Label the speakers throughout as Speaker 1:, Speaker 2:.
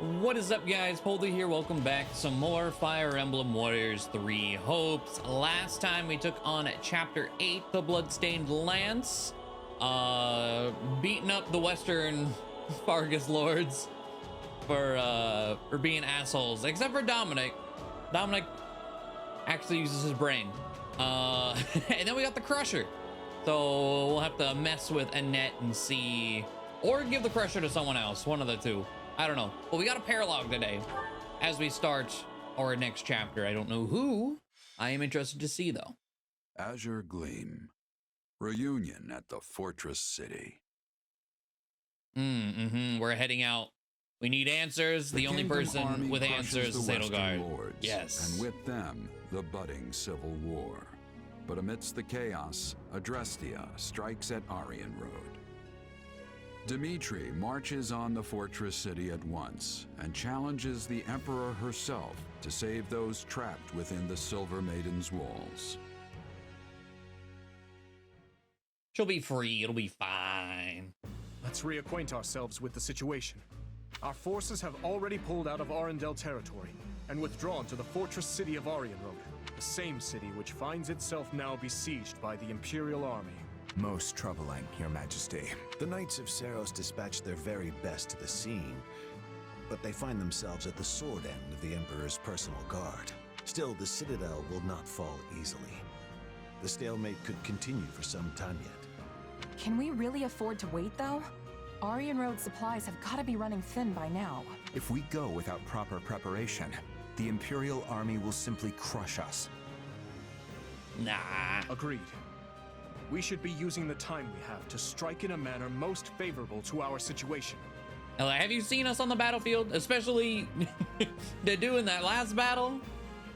Speaker 1: What is up, guys? Poledoo here. Welcome back to some more Fire Emblem Warriors 3 Hopes. Last time we took on Chapter 8, the Bloodstained Lance, beating up the Western Fargus Lords for being assholes, except for Dominic. Dominic actually uses his brain. And then we got the Crusher. So we'll have to mess with Annette and see, or give the Crusher to someone else, one of the two. I don't know. But we got a Paralogue today as we start our next chapter. I don't know who. I am interested to see, though.
Speaker 2: Azure Gleam. Reunion at the Fortress City.
Speaker 1: We're heading out. We need answers. The only person with answers is Edelgard. Yes.
Speaker 2: And with them, the budding civil war. But amidst the chaos, Adrestia strikes at Aryan Road. Dimitri marches on the fortress city at once and challenges the Emperor herself to save those trapped within the Silver Maiden's walls.
Speaker 1: She'll be free. It'll be fine.
Speaker 3: Let's reacquaint ourselves with the situation. Our forces have already pulled out of Arendelle territory and withdrawn to the fortress city of Aryan Road, the same city which finds itself now besieged by the Imperial Army.
Speaker 4: Most troubling, Your Majesty. The Knights of Seiros dispatched their very best to the scene, but they find themselves at the sword end of the Emperor's personal guard. Still, the Citadel will not fall easily. The stalemate could continue for some time yet.
Speaker 5: Can we really afford to wait, though? Aryan Road supplies have got to be running thin by now.
Speaker 6: If we go without proper preparation, the Imperial Army will simply crush us.
Speaker 1: Nah.
Speaker 3: Agreed. We should be using the time we have to strike in a manner most favorable to our situation.
Speaker 1: Have you seen us on the battlefield? Especially they're doing that last battle.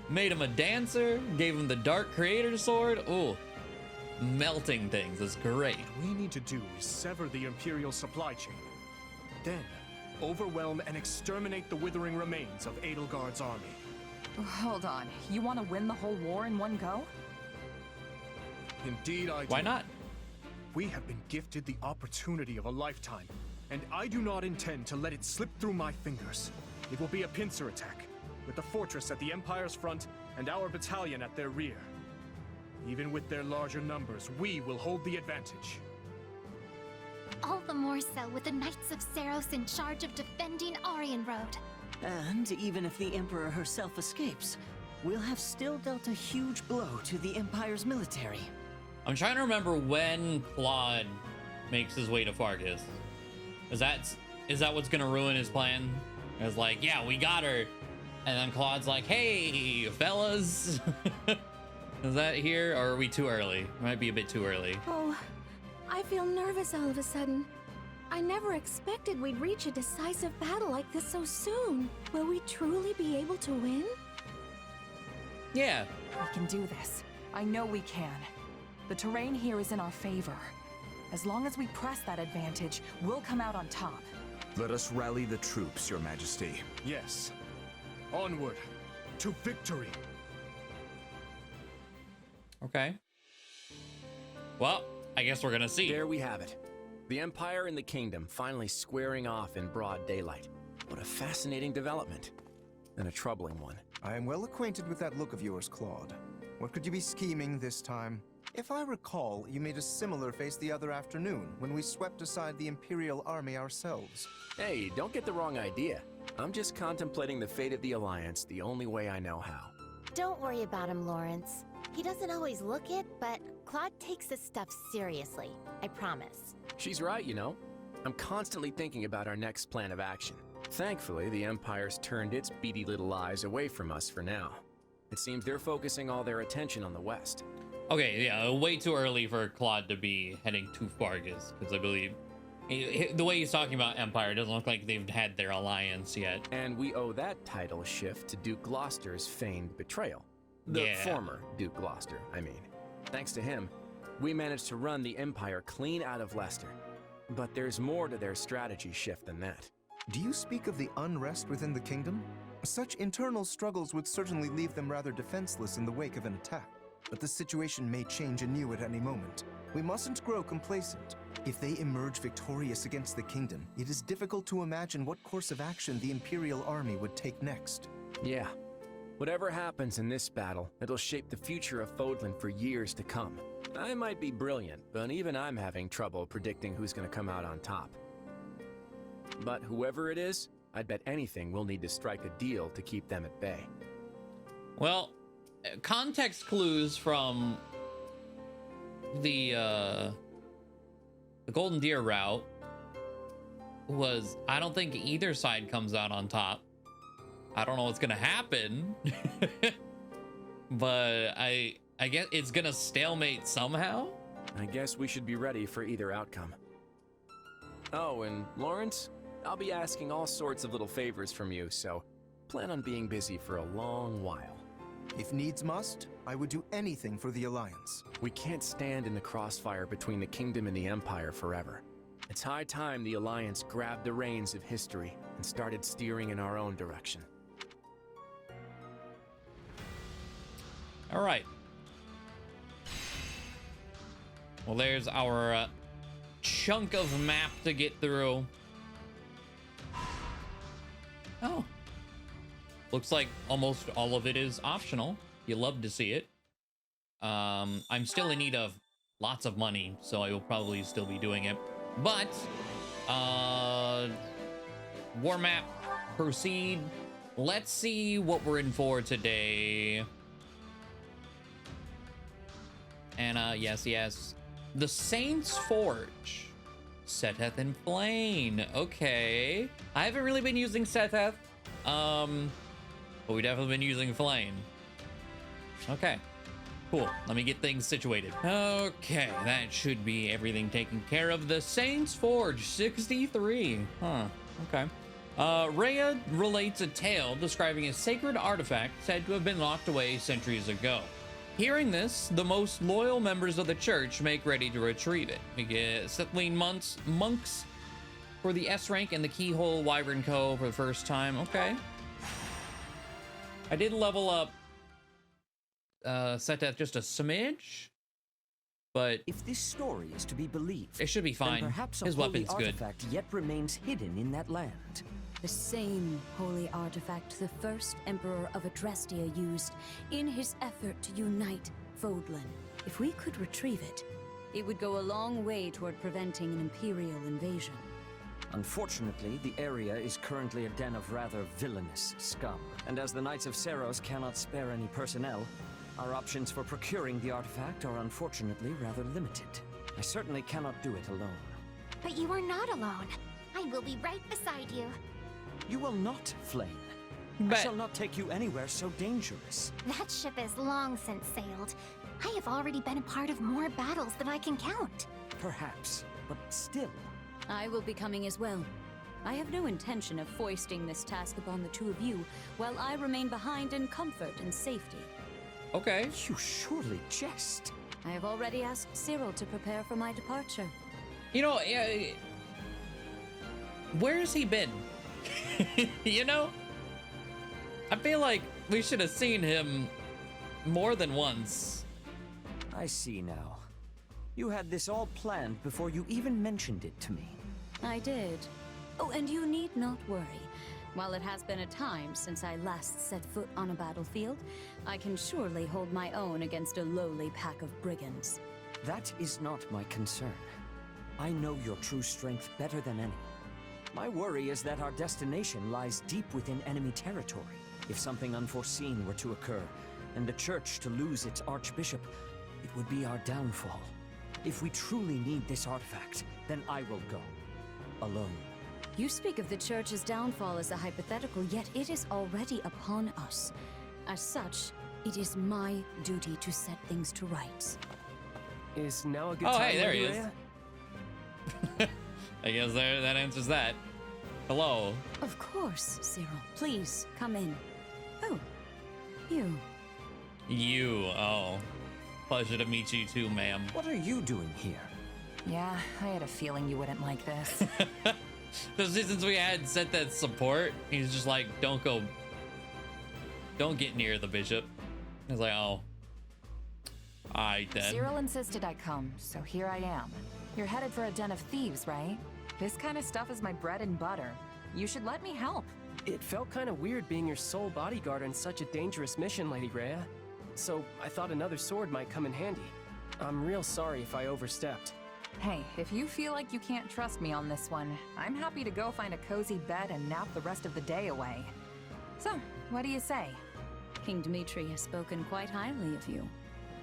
Speaker 1: Made him a dancer, gave him the Dark Creator sword. Oh, melting things is great.
Speaker 3: What we need to do is sever the Imperial supply chain. Then, overwhelm and exterminate the withering remains of Edelgard's army.
Speaker 5: Hold on, you want to win the whole war in one go?
Speaker 3: Indeed I do.
Speaker 1: Why not?
Speaker 3: We have been gifted the opportunity of a lifetime, and I do not intend to let it slip through my fingers. It will be a pincer attack, with the fortress at the Empire's front and our battalion at their rear. Even with their larger numbers, we will hold the advantage.
Speaker 7: All the more so with the Knights of Seiros in charge of defending Aryan Road.
Speaker 8: And even if the Emperor herself escapes, we'll have still dealt a huge blow to the Empire's military.
Speaker 1: I'm trying to remember when Claude makes his way to Fargus. Is that what's gonna ruin his plan? It's like, yeah, we got her. And then Claude's like, hey, fellas. Is that here, or are we too early? Might be a bit too early.
Speaker 9: Oh, I feel nervous all of a sudden. I never expected we'd reach a decisive battle like this so soon. Will we truly be able to win?
Speaker 1: Yeah.
Speaker 5: We can do this. I know we can. The terrain here is in our favor. As long as we press that advantage, we'll come out on top.
Speaker 6: Let us rally the troops, Your Majesty.
Speaker 3: Yes. Onward. To victory.
Speaker 1: Okay. Well, I guess we're gonna see.
Speaker 10: There we have it. The Empire and the Kingdom finally squaring off in broad daylight. What a fascinating development. And a troubling one.
Speaker 11: I am well acquainted with that look of yours, Claude. What could you be scheming this time? If I recall, you made a similar face the other afternoon when we swept aside the Imperial Army ourselves.
Speaker 10: Hey, don't get the wrong idea. I'm just contemplating the fate of the Alliance the only way I know how.
Speaker 7: Don't worry about him, Lawrence. He doesn't always look it, but Claude takes this stuff seriously. I promise.
Speaker 10: She's right, you know. I'm constantly thinking about our next plan of action. Thankfully, the Empire's turned its beady little eyes away from us for now. It seems they're focusing all their attention on the West.
Speaker 1: Okay, yeah, way too early for Claude to be heading to Fargus, because I believe the way he's talking about Empire doesn't look like they've had their alliance yet.
Speaker 10: And we owe that title shift to Duke Gloucester's feigned betrayal. The former Duke Gloucester, I mean. Thanks to him, we managed to run the Empire clean out of Leicester. But there's more to their strategy shift than that.
Speaker 11: Do you speak of the unrest within the kingdom? Such internal struggles would certainly leave them rather defenseless in the wake of an attack. But the situation may change anew at any moment. We mustn't grow complacent. If they emerge victorious against the kingdom, it is difficult to imagine what course of action the Imperial army would take next.
Speaker 10: Yeah. Whatever happens in this battle, it'll shape the future of Fódlan for years to come. I might be brilliant, but even I'm having trouble predicting who's gonna come out on top. But whoever it is, I'd bet anything we'll need to strike a deal to keep them at bay.
Speaker 1: Well, context clues from the Golden Deer route was, I don't think either side comes out on top. I don't know what's gonna happen, but I guess it's gonna stalemate somehow.
Speaker 10: I guess we should be ready for either outcome. Oh, and Lawrence, I'll be asking all sorts of little favors from you, so plan on being busy for a long while.
Speaker 11: If needs must, I would do anything for the Alliance.
Speaker 10: We can't stand in the crossfire between the Kingdom and the Empire forever. It's high time the Alliance grabbed the reins of history and started steering in our own direction.
Speaker 1: All right. Well, there's our chunk of map to get through. Oh. Looks like almost all of it is optional. You love to see it. I'm still in need of lots of money, so I will probably still be doing it. But, war map, proceed. Let's see what we're in for today. And, yes. The Saint's Forge. Seteth and Flayn. Okay. I haven't really been using Seteth. But we definitely been using Flayn. Okay. Cool. Let me get things situated. Okay, that should be everything taken care of. The Saint's Forge, 63. Huh. Okay. Rhea relates a tale describing a sacred artifact said to have been locked away centuries ago. Hearing this, the most loyal members of the church make ready to retrieve it. We get settling monks for the S rank and the Keyhole Wyvern Co. for the first time. Okay. I did level up Seteth just a smidge, but
Speaker 12: if this story is to be believed,
Speaker 1: it should be fine.
Speaker 12: Then perhaps
Speaker 1: his weapon's good.
Speaker 12: Artifact yet remains hidden in that land.
Speaker 13: The same holy artifact the first Emperor of Adrestia used in his effort to unite Fódlan. If we could retrieve it, it would go a long way toward preventing an Imperial invasion.
Speaker 12: Unfortunately, the area is currently a den of rather villainous scum. And as the Knights of Seiros cannot spare any personnel, our options for procuring the artifact are unfortunately rather limited. I certainly cannot do it alone.
Speaker 7: But you are not alone. I will be right beside you.
Speaker 12: You will not, Flayn. I shall not take you anywhere so dangerous.
Speaker 7: That ship is long since sailed. I have already been a part of more battles than I can count.
Speaker 12: Perhaps, but still.
Speaker 13: I will be coming as well. I have no intention of foisting this task upon the two of you, while I remain behind in comfort and safety.
Speaker 1: Okay.
Speaker 12: You surely jest.
Speaker 13: I have already asked Cyril to prepare for my departure.
Speaker 1: You know, where has he been? You know? I feel like we should have seen him more than once.
Speaker 12: I see now. You had this all planned before you even mentioned it to me.
Speaker 13: I did. Oh, and you need not worry. While it has been a time since I last set foot on a battlefield, I can surely hold my own against a lowly pack of brigands.
Speaker 12: That is not my concern. I know your true strength better than any. My worry is that our destination lies deep within enemy territory. If something unforeseen were to occur, and the Church to lose its Archbishop, it would be our downfall. If we truly need this artifact, then I will go. Alone.
Speaker 13: You speak of the Church's downfall as a hypothetical, yet it is already upon us. As such, it is my duty to set things to rights.
Speaker 10: Is now a good time?
Speaker 1: Oh, hey, there he is. I guess that answers that. Hello.
Speaker 13: Of course, Cyril. Please, come in. Oh, you.
Speaker 1: You, oh. Pleasure to meet you too, ma'am.
Speaker 12: What are you doing here?
Speaker 5: Yeah, I had a feeling you wouldn't like this.
Speaker 1: So since we had set that support, he's just like, don't get near the bishop. He's like, oh. Alright then.
Speaker 5: Cyril insisted I come, so here I am. You're headed for a den of thieves, right? This kind of stuff is my bread and butter. You should let me help.
Speaker 14: It felt kind of weird being your sole bodyguard on such a dangerous mission, Lady Rhea. So I thought another sword might come in handy. I'm real sorry if I overstepped.
Speaker 5: Hey, if you feel like you can't trust me on this one, I'm happy to go find a cozy bed and nap the rest of the day away. So, what do you say?
Speaker 13: King Dmitri has spoken quite highly of you.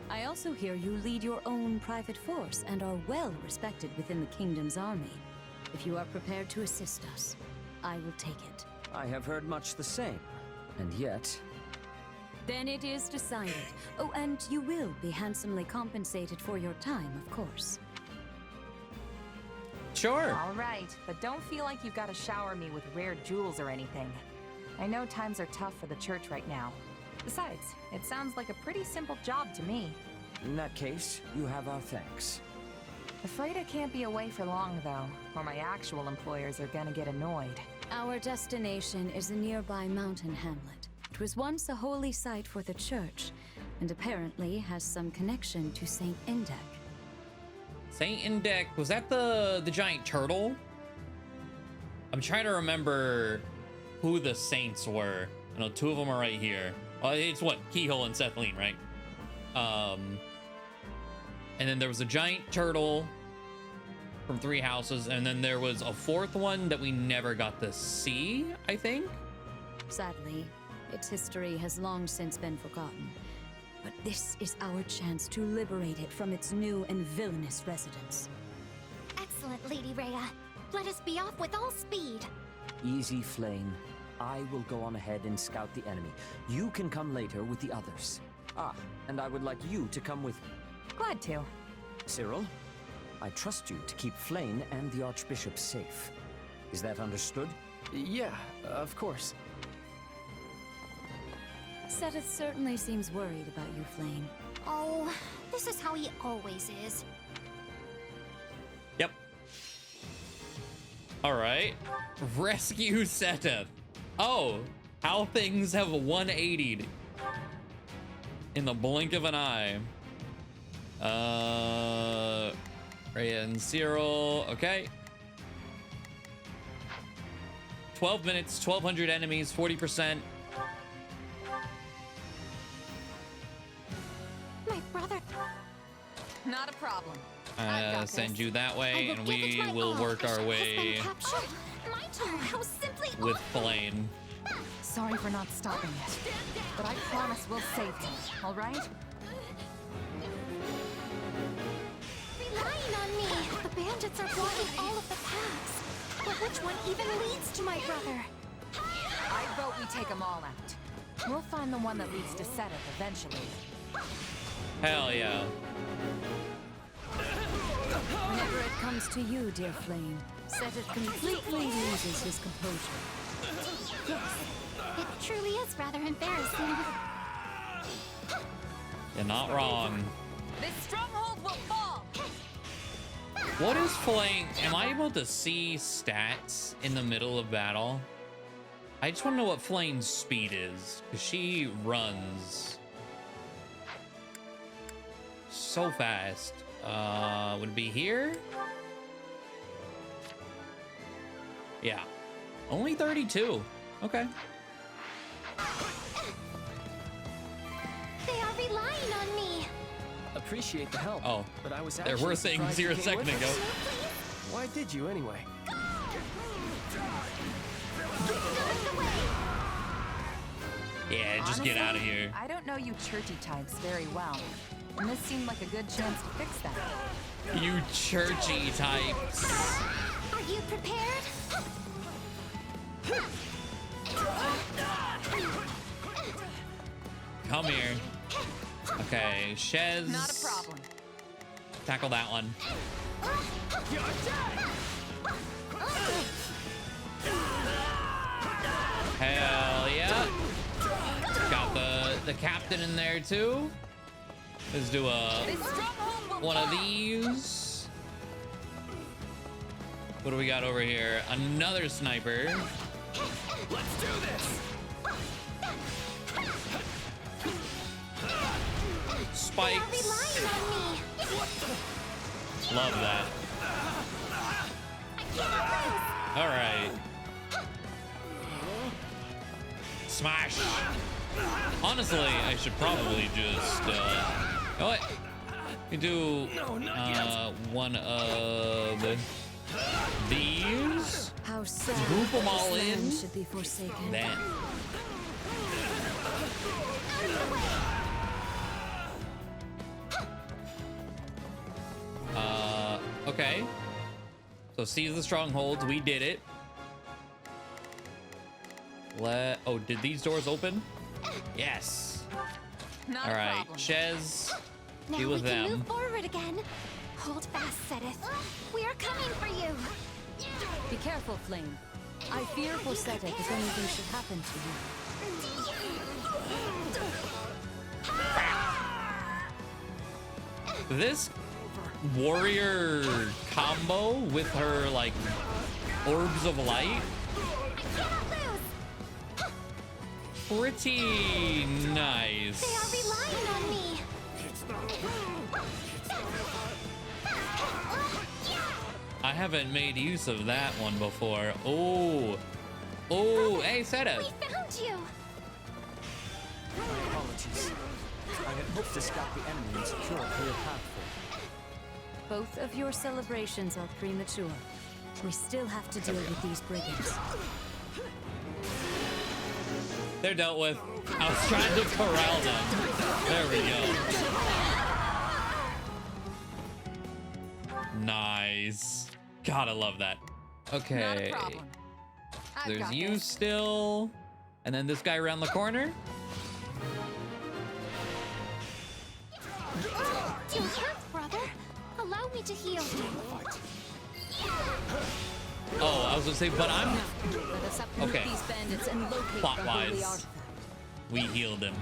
Speaker 13: I also hear you lead your own private force and are well respected within the kingdom's army. If you are prepared to assist us, I will take it.
Speaker 12: I have heard much the same, and yet...
Speaker 13: Then it is decided. Oh, and you will be handsomely compensated for your time, of course.
Speaker 1: Sure.
Speaker 5: All right, but don't feel like you've got to shower me with rare jewels or anything. I know times are tough for the church right now. Besides, it sounds like a pretty simple job to me.
Speaker 12: In that case, you have our thanks.
Speaker 5: Afraid I can't be away for long, though, or my actual employers are gonna get annoyed.
Speaker 13: Our destination is a nearby mountain hamlet. It was once a holy site for the church, and apparently has some connection to Saint Indek.
Speaker 1: Saint Indek, was that the giant turtle? I'm trying to remember who the saints were. I know two of them are right here. Well, it's what, Keyhole and Seteth and Flayn, right? And then there was a giant turtle from Three Houses, and then there was a fourth one that we never got to see, I think?
Speaker 13: Sadly, its history has long since been forgotten. But this is our chance to liberate it from its new and villainous residents.
Speaker 7: Excellent, Lady Rhea. Let us be off with all speed.
Speaker 12: Easy, Flayn. I will go on ahead and scout the enemy. You can come later with the others. Ah, and I would like you to come with me.
Speaker 5: Glad to.
Speaker 12: Cyril, I trust you to keep Flayn and the Archbishop safe. Is that understood?
Speaker 14: Yeah, of course.
Speaker 13: Seteth certainly seems worried about you, Flayn.
Speaker 7: Oh, this is how he always is.
Speaker 1: Yep. All right. Rescue Seteth. Oh, how things have 180'd in the blink of an eye. Rhea and Cyril. Okay. 12 minutes, 1,200 enemies, 40%.
Speaker 7: My brother.
Speaker 5: Not a problem.
Speaker 1: Send you that way, and we will work our way with Flayn.
Speaker 5: Sorry for not stopping it, but I promise we'll save him, all right?
Speaker 7: Relying on me. The bandits are blocking all of the paths. But which one even leads to my brother?
Speaker 5: I vote we take them all out. We'll find the one that leads to Seteth eventually.
Speaker 1: Hell yeah.
Speaker 13: Whenever it comes to you, dear Flayn, Seteth completely loses his composure.
Speaker 7: Yes, it truly is rather embarrassing.
Speaker 1: You're not wrong.
Speaker 5: This stronghold will fall!
Speaker 1: What is Flayn? Am I able to see stats in the middle of battle? I just want to know what Flayn's speed is, because she runs so fast. Would it be here? Yeah. Only 32. Okay.
Speaker 7: They are relying on me.
Speaker 14: Appreciate the help.
Speaker 1: Oh,
Speaker 14: but I was
Speaker 1: there
Speaker 14: actually
Speaker 1: were things here a second ago.
Speaker 14: Why did you anyway?
Speaker 1: Yeah, just
Speaker 5: Honestly,
Speaker 1: get out of here.
Speaker 5: I don't know you churchy types very well, and this seemed like a good chance to fix that.
Speaker 1: You churchy types.
Speaker 7: Are you prepared?
Speaker 1: Come here. Okay, Shez.
Speaker 5: Not a problem.
Speaker 1: Tackle that one. Hell yeah. Got the captain in there too. Let's do one of these. What do we got over here? Another sniper.
Speaker 14: Let's do this.
Speaker 1: spikes. Love that. All right. Smash. Honestly, I should probably just, you know what? You do one of these.
Speaker 13: How sad
Speaker 1: Group them all
Speaker 13: this land
Speaker 1: in.
Speaker 13: should be forsaken.
Speaker 1: Then. Okay. So seize the strongholds. We did it. Oh, did these doors open? Yes.
Speaker 5: Not
Speaker 1: all
Speaker 5: a
Speaker 1: right,
Speaker 5: problem.
Speaker 1: Shez,
Speaker 7: Now
Speaker 1: deal with
Speaker 7: we can
Speaker 1: them.
Speaker 7: move forward again. Hold fast, Seteth. We are coming for you.
Speaker 13: Be careful, Flayn. I fear for Seteth if anything should happen to you.
Speaker 1: This warrior combo with her like orbs of light, pretty nice.
Speaker 7: They are relying on me.
Speaker 1: I haven't made use of that one before. Oh, hey, Seteth.
Speaker 7: We found you.
Speaker 12: My apologies. I had hoped to scout the enemy and secure a clear path for them.
Speaker 13: Both of your celebrations are premature. We still have to deal with these brigands.
Speaker 1: They're dealt with. I was trying to corral them. There we go. Nice. Gotta love that. Okay. There's you still. And then this guy around the corner.
Speaker 7: You hurt, brother. Allow me to heal you.
Speaker 1: Oh, I was gonna say, but I'm
Speaker 13: Let us uproot
Speaker 1: okay.
Speaker 13: these bandits and locate
Speaker 1: Plot
Speaker 13: the holy
Speaker 1: wise,
Speaker 13: artifact.
Speaker 1: we healed him.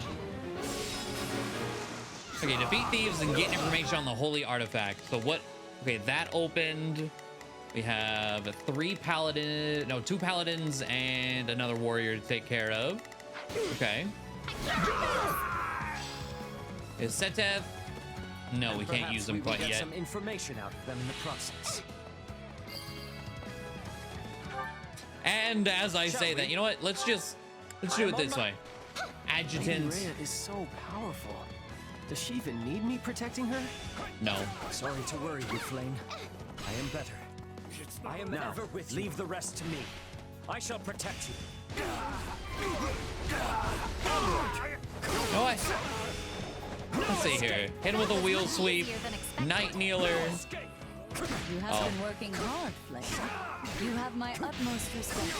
Speaker 1: Okay, defeat thieves and get information on the holy artifact. So what? Okay, that opened. We have two paladins and another warrior to take care of. Okay. Is Seteth? No, we can't use them
Speaker 12: we will
Speaker 1: quite
Speaker 12: get
Speaker 1: yet.
Speaker 12: some information out of them in the process.
Speaker 1: And as I say that, you know what? Let's do it this way. Adjutant.
Speaker 14: Lady Rhea is so powerful. Does she even need me protecting her?
Speaker 1: No.
Speaker 12: Sorry to worry you, Flayn. I am better. I am
Speaker 14: Now,
Speaker 12: ever with you. Leave the rest to me. I shall protect you.
Speaker 1: You know what? Let's see here. Hit him with a wheel sweep. Night Kneeler.
Speaker 13: You have been working hard, Flayn. You have my utmost respect.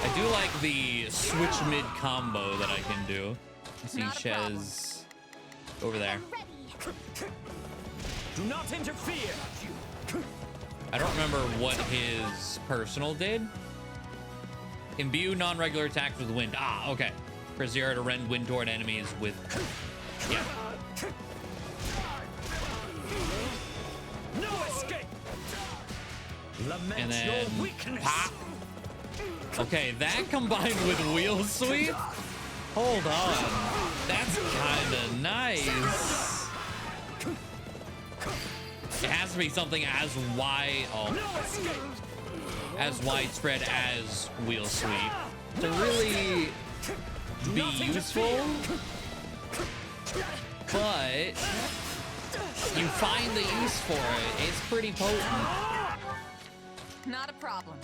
Speaker 1: I do like the switch mid combo that I can do. I see Shez over there.
Speaker 12: Do not interfere.
Speaker 1: I don't remember what his personal did. Imbue non-regular attacks with wind. Ah, okay. For 0 to rend wind toward enemies with... Yeah.
Speaker 12: No escape. Lament
Speaker 1: And then
Speaker 12: your weakness.
Speaker 1: pop. Okay, that combined with wheel sweep? Hold on. That's kind of nice. It has to be something as as widespread as wheel sweep to really be useful. But you find the use for it. It's pretty potent.
Speaker 5: Not a problem.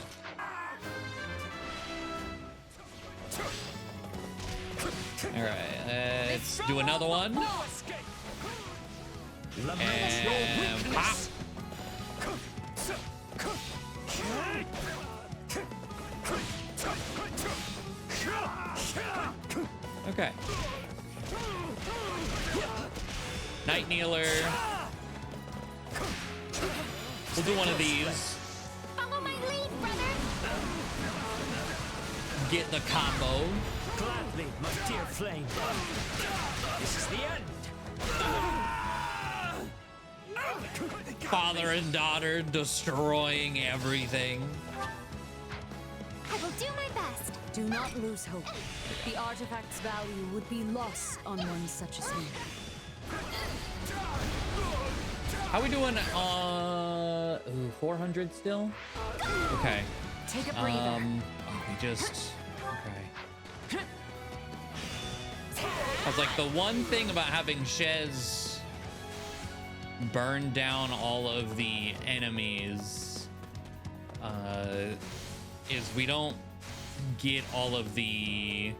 Speaker 1: All right, let's do another one. And pop. Okay. Night Kneeler. We'll do one of these.
Speaker 7: Follow my lead, brother.
Speaker 1: Get the combo.
Speaker 12: Gladly, my dear Flayn. This is the end.
Speaker 1: Father and daughter destroying everything.
Speaker 7: I will
Speaker 9: do my best.
Speaker 13: Do not lose hope. The artifact's value would be lost on one such as me.
Speaker 1: How we doing? 400 still? Okay.
Speaker 5: Take a breather.
Speaker 1: We just... Okay. I was like, the one thing about having Shez burn down all of the enemies is we don't get all of the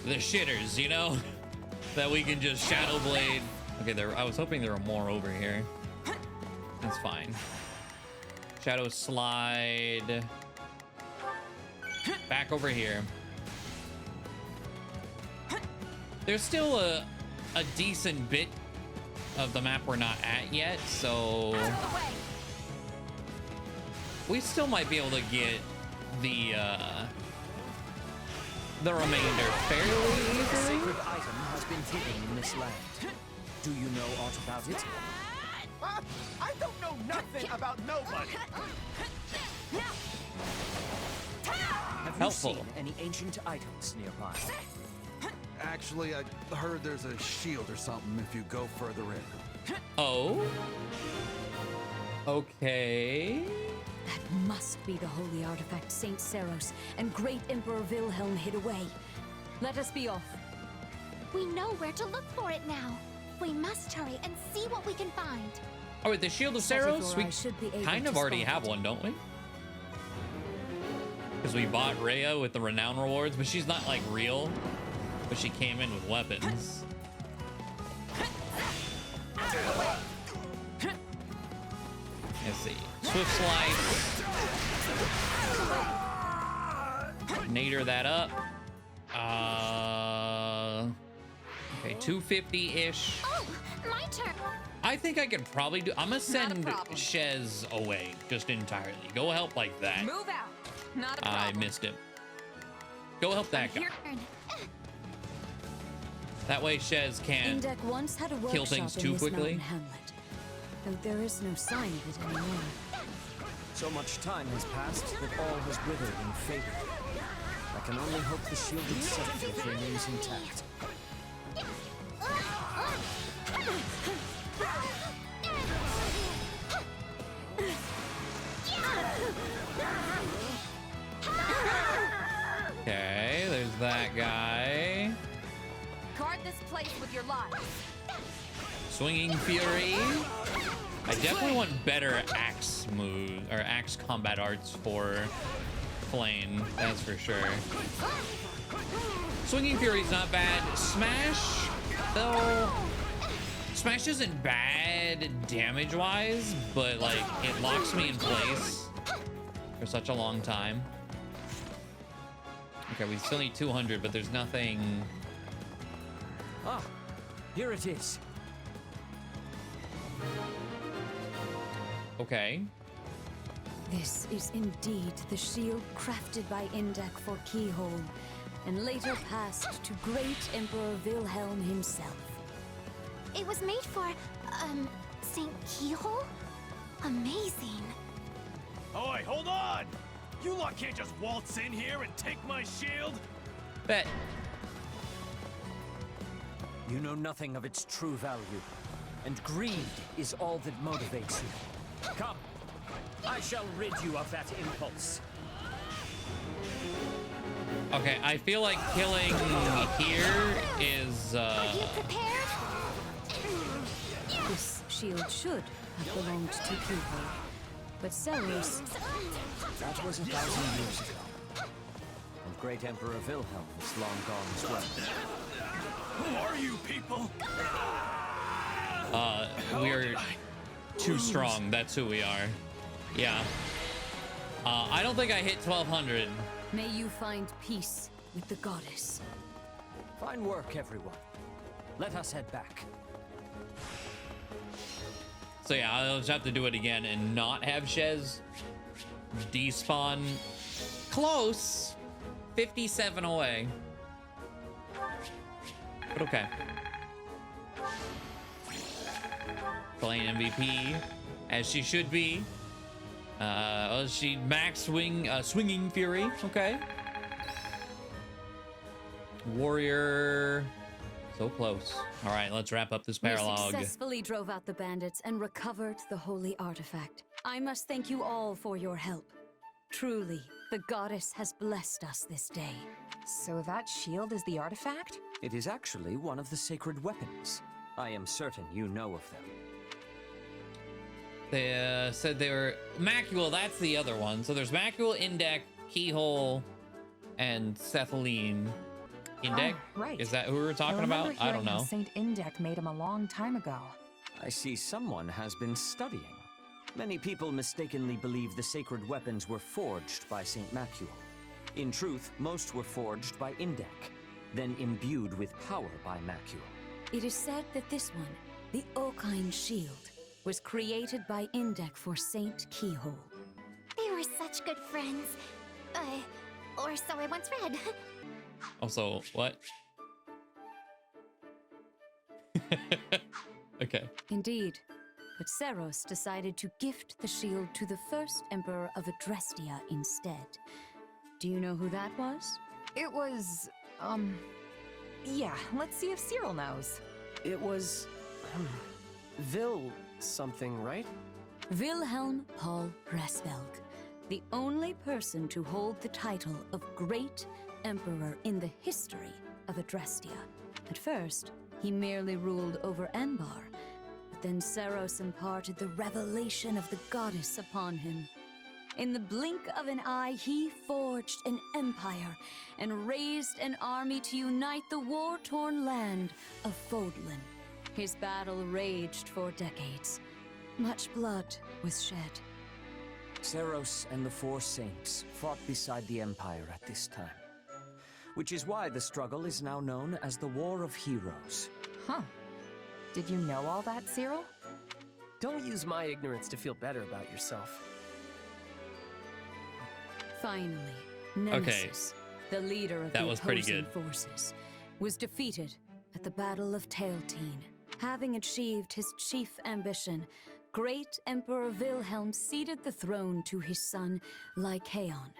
Speaker 1: shitters, you know, that we can just Shadow Blade. Okay, I was hoping there were more over here. That's fine. Shadow Slide back over here. There's still a decent bit of the map we're not at yet, so we still might be able to get the remainder fairly easily.
Speaker 12: A sacred item has been hidden in this land. Do you know aught about it?
Speaker 15: I don't know nothing about nobody.
Speaker 12: Have you seen any ancient items nearby?
Speaker 2: Actually, I heard there's a shield or something if you go further in.
Speaker 1: Oh? Okay.
Speaker 13: That must be the holy artifact Saint Seros and Great Emperor Wilhelm hid away. Let us be off.
Speaker 9: We know where to look for it now. We must hurry and see what we can find.
Speaker 1: Oh, wait, the Shield of Seros? We kind of already have one, don't we? Because we bought Rhea with the renown rewards, but she's not like real. But she came in with weapons. Let's see. Swift Slice. Nader that up. Okay, 250-ish.
Speaker 9: Oh, my turn.
Speaker 1: I think I could probably do. I'm gonna send Shez away just entirely. Go help like that.
Speaker 5: Move out. Not a problem.
Speaker 1: I missed him. Go help that guy. That way Shez can't
Speaker 13: Indek once had a
Speaker 1: kill things
Speaker 13: workshop
Speaker 1: too
Speaker 13: in this
Speaker 1: quickly.
Speaker 13: mountain hamlet, though there is no sign of it anymore.
Speaker 12: So much time has passed that all has withered and faded. I can only hope the shielded Seteth remains intact.
Speaker 1: Okay, there's that guy.
Speaker 5: Guard this place with your lives.
Speaker 1: Swinging Fury. I definitely want better axe moves or axe combat arts for Flayn, that's for sure. Swinging Fury's not bad. Smash, though. Smash isn't bad damage-wise, but like it locks me in place for such a long time. Okay, we still need 200, but there's nothing.
Speaker 12: Ah, here it is.
Speaker 1: Okay.
Speaker 13: This is indeed the shield crafted by Indek for Keyhole, and later passed to Great Emperor Wilhelm himself.
Speaker 9: It was made for, St. Keyhole? Amazing.
Speaker 15: Oi, hold on! You lot can't just waltz in here and take my shield!
Speaker 1: Bet.
Speaker 12: You know nothing of its true value, and greed is all that motivates you. Come, I shall rid you of that impulse.
Speaker 1: Okay, I feel like killing here is,
Speaker 9: Are you prepared?
Speaker 13: This shield should have belonged to Keyhole, but Seros...
Speaker 12: That was 1,000 years ago. And Great Emperor Wilhelm is long gone as well.
Speaker 15: Who are you people?
Speaker 1: We're too strong. That's who we are. Yeah. I don't think I hit 1200.
Speaker 13: May you find peace with the goddess.
Speaker 12: Fine work, everyone. Let us head back.
Speaker 1: So yeah, I'll just have to do it again and not have Shez despawn. Close. 57 away. But okay. Flayn MVP, as she should be. She max swinging fury. Okay. Warrior. So close. All right, let's wrap up this paralog.
Speaker 13: We successfully drove out the bandits and recovered the holy artifact. I must thank you all for your help. Truly, the goddess has blessed us this day.
Speaker 5: So that shield is the artifact?
Speaker 12: It is actually one of the sacred weapons. I am certain you know of them.
Speaker 1: They said they were Macule. That's the other one. So there's Macule, Indec, Keyhole, and Sethaline. Indec?
Speaker 5: Oh, right.
Speaker 1: Is that who we were talking about? I don't know.
Speaker 5: Saint Indec made him a long time ago.
Speaker 12: I see someone has been studying. Many people mistakenly believe the sacred weapons were forged by Saint Macule. In truth, most were forged by Indec, then imbued with power by Macule.
Speaker 13: It is said that this one, the Okine shield, was created by Indec for Saint Keyhole.
Speaker 7: They were such good friends. Or so I once read.
Speaker 1: Also, what? Okay.
Speaker 13: Indeed. But Seros decided to gift the shield to the first Emperor of Adrestia instead. Do you know who that was?
Speaker 5: It was, yeah, let's see if Cyril knows.
Speaker 14: It was... Vil something, right?
Speaker 13: Wilhelm Paul Resvelg, the only person to hold the title of Great Emperor in the history of Adrestia. At first, he merely ruled over Anbar, but then Seros imparted the revelation of the goddess upon him. In the blink of an eye, he forged an empire and raised an army to unite the war-torn land of Fódlan. His battle raged for decades. Much blood was shed.
Speaker 12: Seros and the Four Saints fought beside the Empire at this time, which is why the struggle is now known as the War of Heroes.
Speaker 5: Huh. Did you know all that, Cyril?
Speaker 14: Don't use my ignorance to feel better about yourself.
Speaker 13: Finally, Nemesis, the leader of the opposing forces, was defeated at the Battle of Tailteen. Having achieved his chief ambition, great Emperor Wilhelm ceded the throne to his son, Lycaon.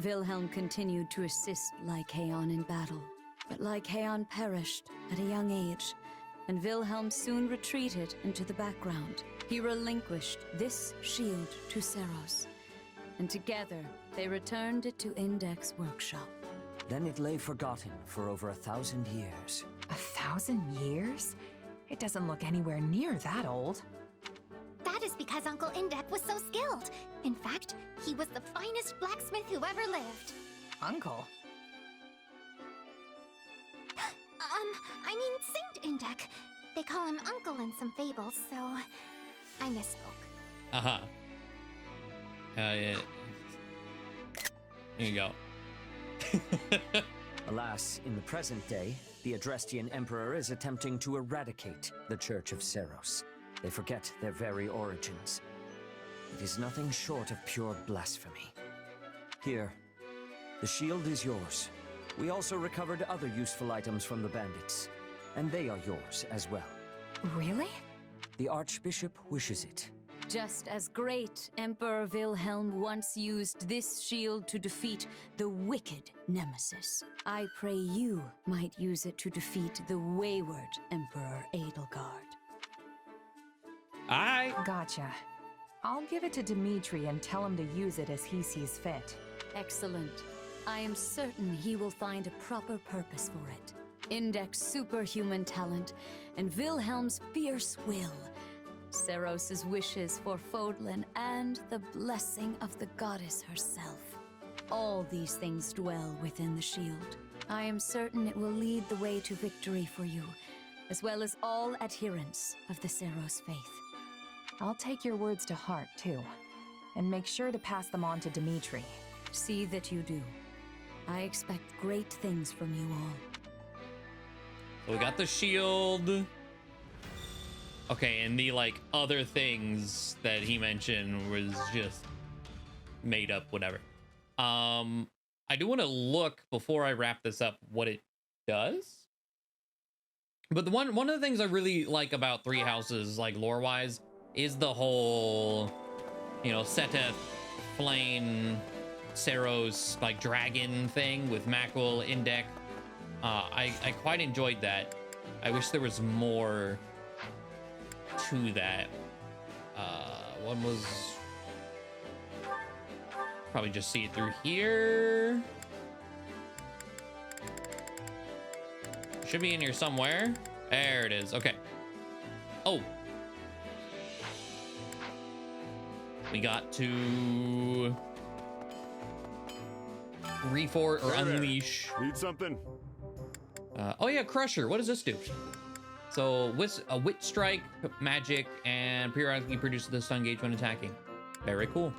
Speaker 13: Wilhelm continued to assist Lycaon in battle, but Lycaon perished at a young age, and Wilhelm soon retreated into the background. He relinquished this shield to Seros, and together they returned it to Indec's workshop.
Speaker 12: Then it lay forgotten for over 1,000 years.
Speaker 5: 1,000 years? It doesn't look anywhere near that old.
Speaker 7: That is because Uncle Indec was so skilled. In fact, he was the finest blacksmith who ever lived.
Speaker 5: Uncle?
Speaker 7: I mean Saint Indec. They call him Uncle in some fables, so I misspoke.
Speaker 1: Uh-huh. Yeah. Here you go.
Speaker 12: Alas, in the present day, the Adrestian Emperor is attempting to eradicate the Church of Seros. They forget their very origins. It is nothing short of pure blasphemy. Here, the shield is yours. We also recovered other useful items from the bandits, and they are yours as well.
Speaker 5: Really?
Speaker 12: The Archbishop wishes it.
Speaker 13: Just as great Emperor Wilhelm once used this shield to defeat the wicked Nemesis, I pray you might use it to defeat the wayward Emperor Edelgard.
Speaker 5: Gotcha. I'll give it to Dimitri and tell him to use it as he sees fit.
Speaker 13: Excellent. I am certain he will find a proper purpose for it. Indec's superhuman talent and Wilhelm's fierce will. Seros's wishes for Fódlan and the blessing of the goddess herself. All these things dwell within the shield. I am certain it will lead the way to victory for you, as well as all adherents of the Seros faith.
Speaker 5: I'll take your words to heart, too, and make sure to pass them on to Dimitri.
Speaker 13: See that you do. I expect great things from you all.
Speaker 1: So we got the shield. Okay, and the other things that he mentioned was just made up, whatever. I do want to look before I wrap this up what it does. But one of the things I really like about Three Houses, lore-wise, is the whole, Seteth Flayn, Seros like dragon thing with Mackerel in deck. I quite enjoyed that. I wish there was more to that. One was probably just see it through here. Should be in here somewhere. There it is. Okay. Oh. We got to reforge or unleash.
Speaker 16: Need something?
Speaker 1: Oh yeah, Crusher. What does this do? So a wit strike, magic, and periodically produces the stun gauge when attacking. Very cool.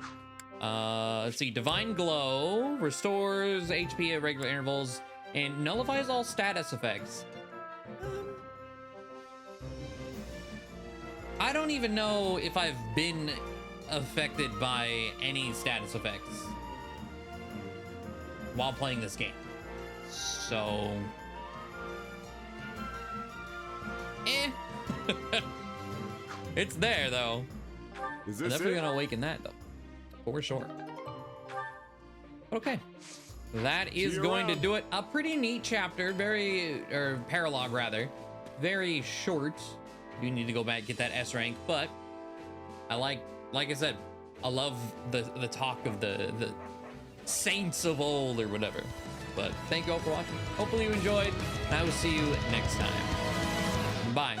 Speaker 1: Let's see. Divine Glow restores HP at regular intervals and nullifies all status effects. I don't even know if I've been affected by any status effects while playing this game. So, it's there though.
Speaker 16: Is
Speaker 1: I'm
Speaker 16: this
Speaker 1: definitely
Speaker 16: it?
Speaker 1: gonna awaken that though, for sure. Okay, that is going to do it. A pretty neat chapter, or paralog rather, very short. You need to go back, get that S rank, but I like I said, I love the talk of the saints of old or whatever. But thank you all for watching. Hopefully you enjoyed, and I will see you next time. Bye.